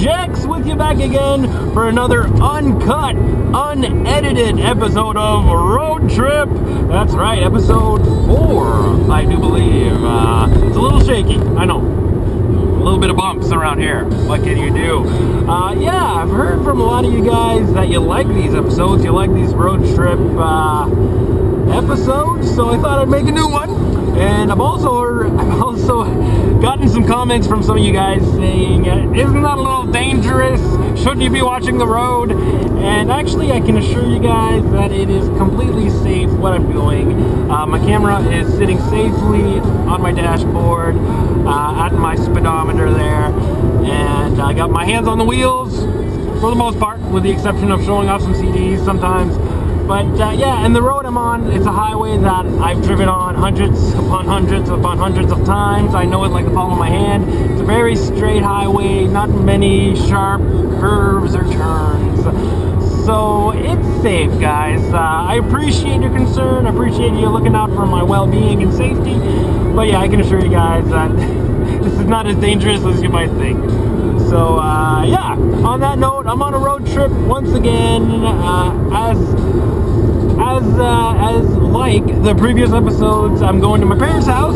Jex with you back again for another uncut, unedited episode of Road Trip. That's right, episode 4, I do believe. It's a little shaky, I know. A little bit of bumps around here. What can you do? Yeah, I've heard from a lot of you guys that you like these episodes. You like these road trip episodes, so I thought I'd make a new one. And I've also gotten some comments from some of you guys saying, isn't that a little dangerous? Shouldn't you be watching the road? And actually, I can assure you guys that it is completely safe what I'm doing. My camera is sitting safely on my dashboard, at my speedometer there, and I got my hands on the wheels for the most part, with the exception of showing off some CDs sometimes. But yeah, and the road I'm on, it's a highway that I've driven on hundreds upon hundreds upon hundreds of times. I know it like the palm of my hand. It's a very straight highway, not many sharp curves or turns. So it's safe, guys. I appreciate your concern. I appreciate you looking out for my well-being and safety. But yeah, I can assure you guys that this is not as dangerous as you might think. So yeah, on that note, I'm on a road trip once again, as like the previous episodes. I'm going to my parents' house,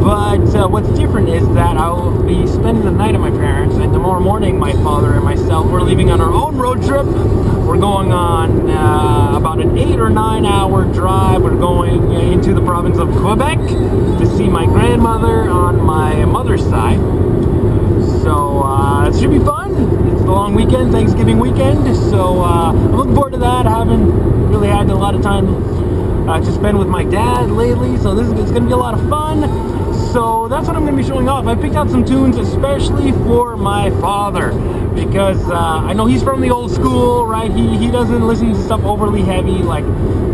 but what's different is that I'll be spending the night at my parents', and tomorrow morning my father and myself, we're leaving on our own road trip. We're going on about an 8 or 9 hour drive. We're going into the province of Quebec to see my grandmother on my mother's side. So it should be fun. It's the long weekend, Thanksgiving weekend, so I'm looking forward to that. I haven't really had a lot of time to spend with my dad lately, so it's going to be a lot of fun. So that's what I'm going to be showing off. I picked out some tunes especially for my father, because I know he's from the old school, right? He doesn't listen to stuff overly heavy. Like,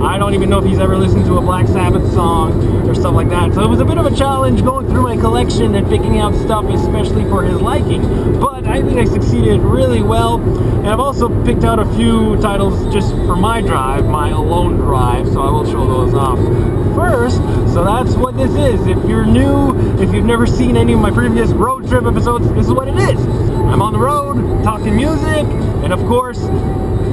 I don't even know if he's ever listened to a Black Sabbath song or stuff like that. So it was a bit of a challenge going through my collection and picking out stuff especially for his liking. But I think I succeeded really well. And I've also picked out a few titles just for my drive, my alone drive. So I will show those off first. So that's what this is. If you're new, if you've never seen any of my previous road trip episodes, this is what it is. I'm on the road, talking music, and of course,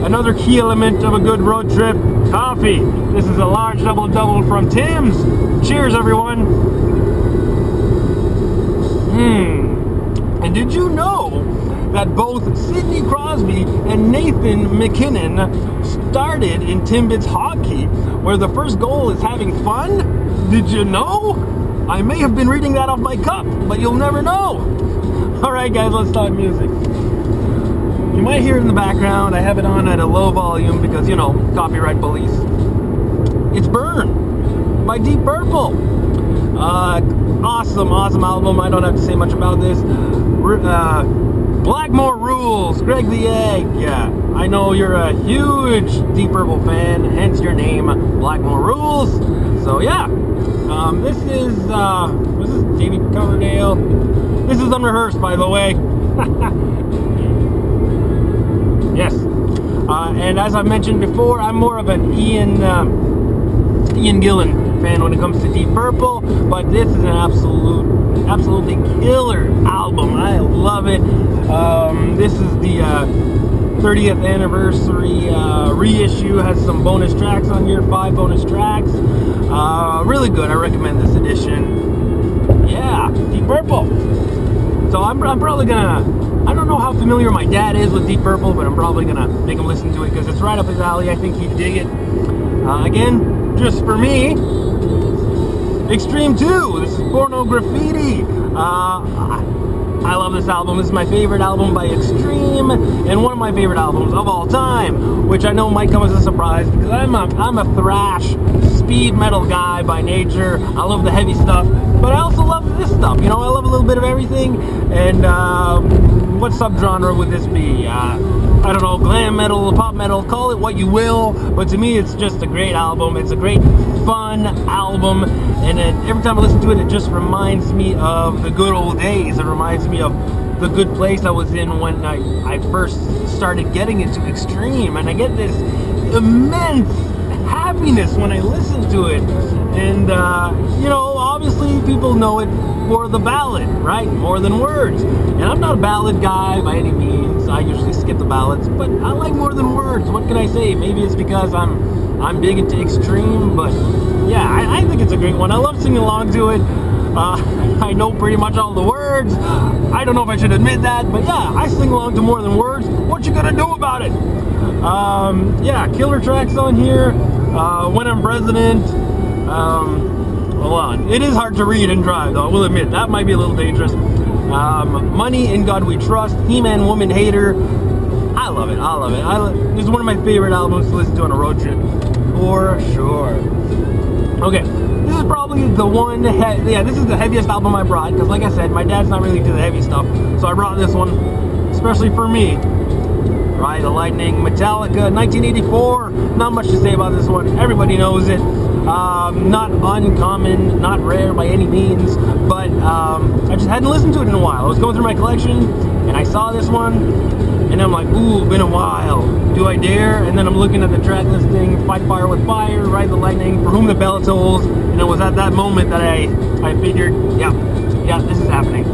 another key element of a good road trip, coffee. This is a large double-double from Tim's. Cheers, everyone. And did you know that both Sidney Crosby and Nathan McKinnon started in Timbits hockey, where the first goal is having fun? Did you know? I may have been reading that off my cup, but you'll never know. Alright guys, let's talk music. You might hear it in the background. I have it on at a low volume because, you know, copyright police. It's Burn by Deep Purple. Awesome album. I don't have to say much about this. Blackmore Rules, Greg the Egg. Yeah, I know you're a huge Deep Purple fan, hence your name, Blackmore Rules. So yeah, this is Davey Coverdale. This is unrehearsed, by the way. Yes. And as I've mentioned before, I'm more of an Ian Gillan fan when it comes to Deep Purple, but this is an absolutely killer album. I love it. This is the 30th anniversary reissue. Has some bonus tracks on here, 5 bonus tracks. Really good. I recommend this edition. Yeah, Deep Purple. So I'm probably gonna, I don't know how familiar my dad is with Deep Purple, but I'm probably gonna make him listen to it because it's right up his alley. I think he'd dig it. Again, just for me, Extreme 2. This is Pornograffitti. I love this album. This is my favorite album by Extreme, and one of my favorite albums of all time, which I know might come as a surprise because I'm a thrash, speed metal guy by nature. I love the heavy stuff, but I also love this stuff. You know, I love a little bit of everything. And what subgenre would this be? I don't know, glam metal, pop metal, call it what you will, but to me it's just a great album. It's a great fun album, and every time I listen to it, it just reminds me of the good old days. It reminds me of the good place I was in when I first started getting into Extreme, and I get this immense happiness when I listen to it. And, obviously people know it for the ballad, right? More than words. And I'm not a ballad guy by any means. I usually skip the ballads, but I like More Than Words. What can I say? Maybe it's because I'm big into extreme, but yeah, I think it's a great one. I love singing along to it. I know pretty much all the words. I don't know if I should admit that, but yeah, I sing along to More Than Words. What you gonna do about it? Killer tracks on here. When I'm President. Hold on. It is hard to read and drive, though. I will admit that might be a little dangerous. Money, In God We Trust. He-Man, Woman Hater. I love it. This is one of my favorite albums to listen to on a road trip, for sure. Okay, this is probably the one. This is the heaviest album I brought because, like I said, my dad's not really into the heavy stuff, so I brought this one, especially for me. Ride the Lightning, Metallica, 1984. Not much to say about this one. Everybody knows it. Not uncommon, not rare by any means, but I just hadn't listened to it in a while. I was going through my collection, and I saw this one, and I'm like, ooh, been a while. Do I dare? And then I'm looking at the track listing, Fight Fire with Fire, Ride the Lightning, For Whom the Bell Tolls, and it was at that moment that I figured, yeah, this is happening.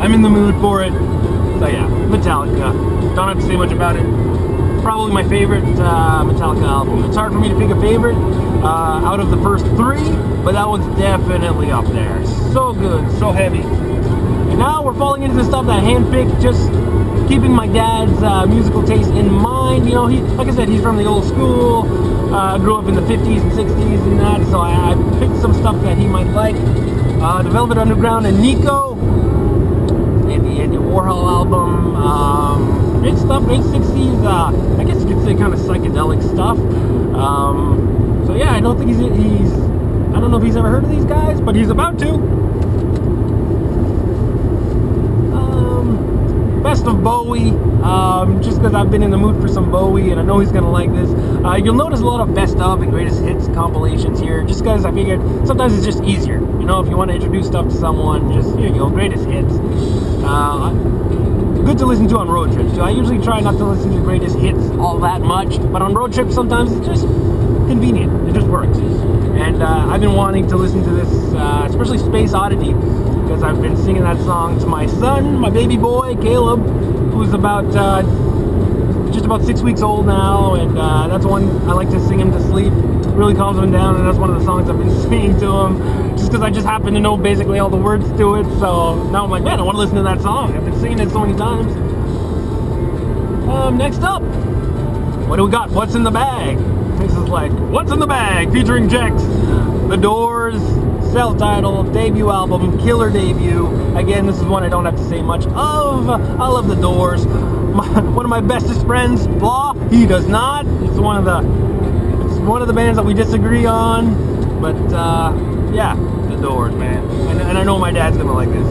I'm in the mood for it. So yeah, Metallica. Don't have to say much about it. Probably my favorite Metallica album. It's hard for me to pick a favorite out of the first three, but that one's definitely up there. So good, so heavy. And now we're falling into the stuff that I handpicked, just keeping my dad's musical taste in mind. You know, like I said, he's from the old school. Grew up in the 50s and 60s and that, so I picked some stuff that he might like. The Velvet Underground and Nico. And the Warhol album. Great stuff, great 60s. I guess you could say kind of psychedelic stuff. So yeah, I don't think I don't know if he's ever heard of these guys, but he's about to. Best of Bowie, just because I've been in the mood for some Bowie and I know he's going to like this. You'll notice a lot of best of and greatest hits compilations here, just because I figured sometimes it's just easier. You know, if you want to introduce stuff to someone, just here you go, greatest hits. Good to listen to on road trips. So I usually try not to listen to greatest hits all that much, but on road trips sometimes it's just convenient. It just works. And I've been wanting to listen to this, especially Space Oddity, because I've been singing that song to my son, my baby boy, Caleb, who's about just about 6 weeks old now, and that's one I like to sing him to sleep. It really calms him down, and that's one of the songs I've been singing to him, just because I just happen to know basically all the words to it, so now I'm like, man, I want to listen to that song. I've been singing it so many times. Next up, what do we got? What's in the Bag? This is like, What's in the Bag? Featuring Jex, The Doors, self-titled debut album, killer debut. Again, this is one I don't have to say much of. I love The Doors. One of my bestest friends, Blah, he does not. It's one of the bands that we disagree on. But yeah, The Doors, man. And I know my dad's gonna like this.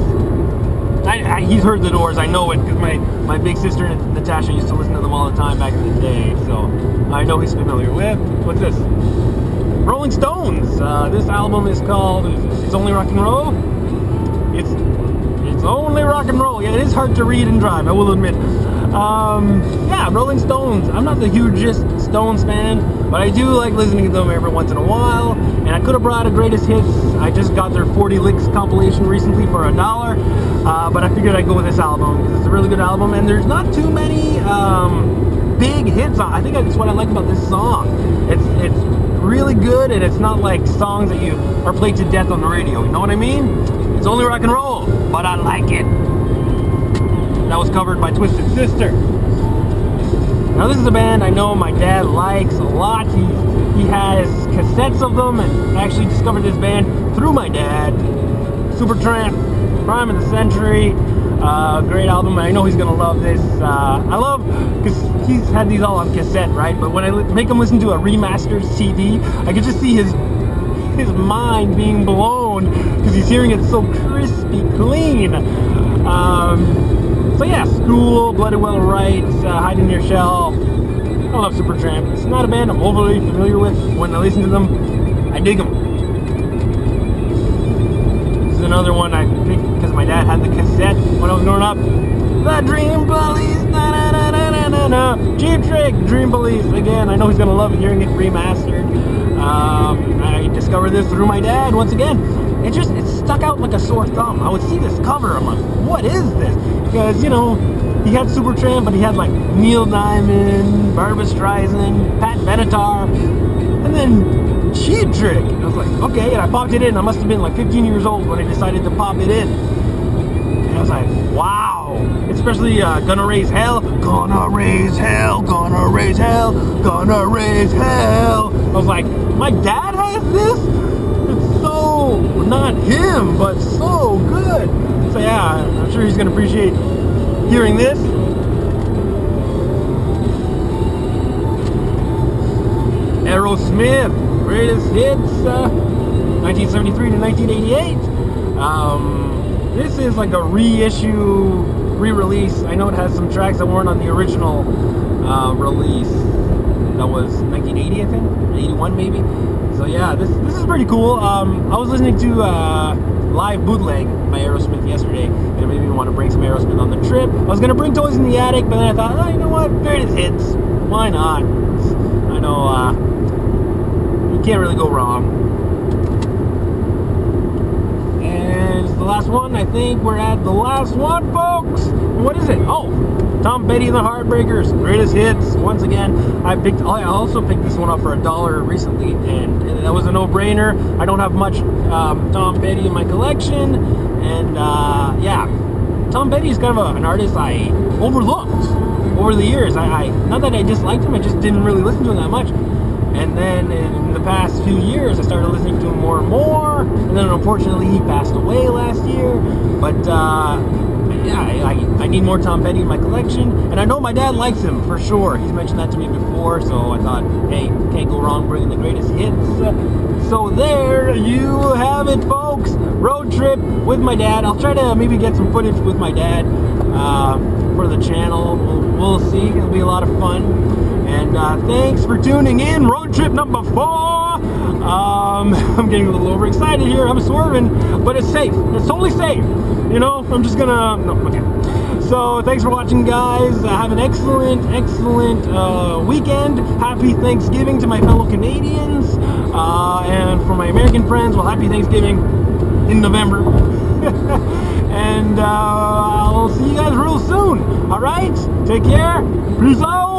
He's heard The Doors, I know it, because my big sister Natasha used to listen to them all the time back in the day, so I know he's familiar with. What's this? Rolling Stones. This album is called It's Only Rock and Roll. It's only rock and roll. Yeah, it is hard to read and drive, I will admit. Yeah, Rolling Stones. I'm not the hugest Stones fan, but I do like listening to them every once in a while. And I could have brought a greatest hits. I just got their 40 Licks compilation recently for $1. But I figured I'd go with this album because it's a really good album, and there's not too many big hits on. I think that's what I like about this song. It's really good, and it's not like songs that you are played to death on the radio. You know what I mean? It's only rock and roll, but I like it. That was covered by Twisted Sister. Now this is a band I know my dad likes a lot. He has cassettes of them, and I actually discovered this band through my dad. Supertramp, Prime of the Century. Great album. I know he's gonna love this. I love, because he's had these all on cassette, right? But when I make him listen to a remastered CD, I can just see his mind being blown because he's hearing it so crispy clean. So yeah, School, Blooded Well Right, Hide in Your Shell. I love Supertramp. It's not a band I'm overly familiar with. When I listen to them, I dig them. This is another one I picked because my dad had the cassette when I was growing up. The Dream Police, na na na na na again. Cheap Trick, Dream Police. Again, I know he's gonna love hearing it remastered. I discovered this through my dad once again. It stuck out like a sore thumb. I would see this cover, I'm like, what is this? Because, you know, he had Supertramp, but he had like Neil Diamond, Barbra Streisand, Pat Benatar, and then Cheap Trick. And I was like, okay, and I popped it in. I must have been like 15 years old when I decided to pop it in. And I was like, wow. Especially Gonna Raise Hell. Gonna raise hell, gonna raise hell, gonna raise hell. I was like, my dad has this? It's so not him, but so good. So yeah, I'm sure he's gonna appreciate hearing this. Aerosmith, greatest hits, 1973 to 1988. This is like a reissue, re-release. I know it has some tracks that weren't on the original release. That was 1980, I think, 81 maybe. So yeah, this is pretty cool. I was listening to live bootleg by Aerosmith yesterday, and it made me want to bring some Aerosmith on the trip. I was gonna bring Toys in the Attic, but then I thought, oh, you know what? Greatest hits. Why not? I know you can't really go wrong. And it's the last one. I think we're at the last one, folks. What is it? Oh, Tom Petty and the Heartbreakers, greatest hits. Once again, I also picked this one up for $1 recently, and that was a no-brainer. I don't have much Tom Petty in my collection, and yeah, Tom Petty is kind of an artist I overlooked over the years. I not that I disliked him, I just didn't really listen to him that much. And then in the past few years, I started listening to him more and more, and then unfortunately he passed away last year. But yeah, I need more Tom Petty in my collection, and I know my dad likes him for sure. He's mentioned that to me before, so I thought, hey, can't go wrong bringing the greatest hits. So there you have it, folks. Road trip with my dad. I'll try to maybe get some footage with my dad for the channel. We'll see. It'll be a lot of fun. And thanks for tuning in. Road trip number 4. I'm getting a little overexcited here. I'm swerving, but it's safe. It's totally safe. You know, I'm just gonna, no, okay. So thanks for watching, guys. Have an excellent weekend. Happy Thanksgiving to my fellow Canadians. And for my American friends, well, happy Thanksgiving in November. And I'll see you guys real soon. All right? Take care. Peace out.